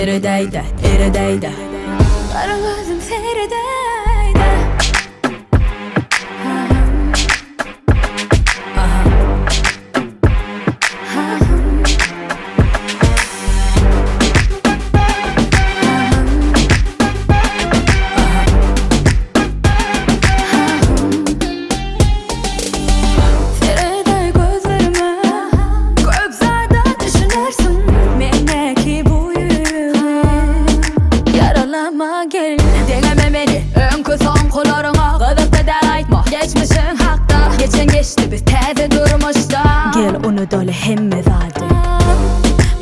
seredeyde, eredeyde. Kara gözüm seredeyde. Gel deneme beni ön kız son kollarına Gıdıkta da aytma geçmişin hakta Geçen geçti bir teze durmuşta Gel onu dolu hemme vardı.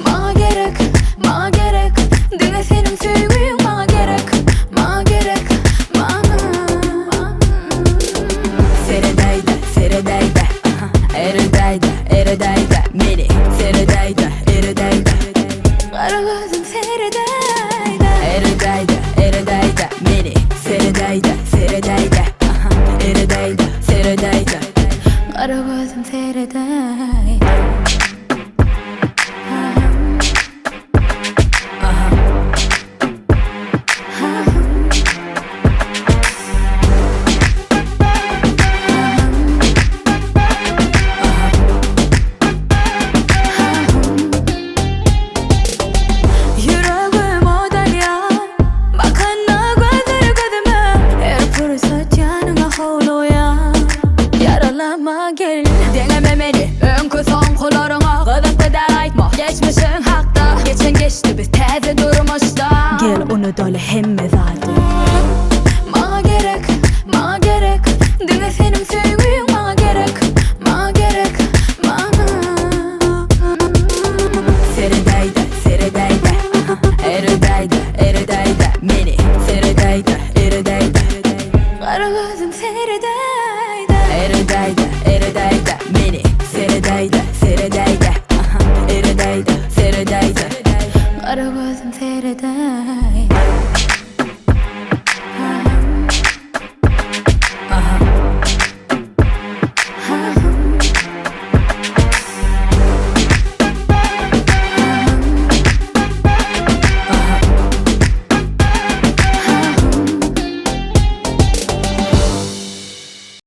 Ma gerek, ma gerek Dine senin sevgin ma gerek, ma gerek, bana Seredeyde, seredeyde, eredeyde, eredeyde. Meni seredeyde, eredeyde. Kara gözüm seredeyde. Eredeyde, eredeyde. Meni seredeyde, seredeyde, eredeyde, seredeyde. Kara gözüm seredeyde. Gel deneme beni ön kız son kollarına Gıdıkta da aytma geçmişin hakta Geçen geçti bir teze durmuşta Gel onu dolu hemme vardı. Ma gerek, ma gerek Dine senin sevgin ma gerek, ma gerek, bana Seredeyde, seredeyde, eredeyde, eredeyde. Meni seredeyde, eredeyde. Kara gözüm seredeyde. Eredeyde, eredeyde. Meni seredeyde,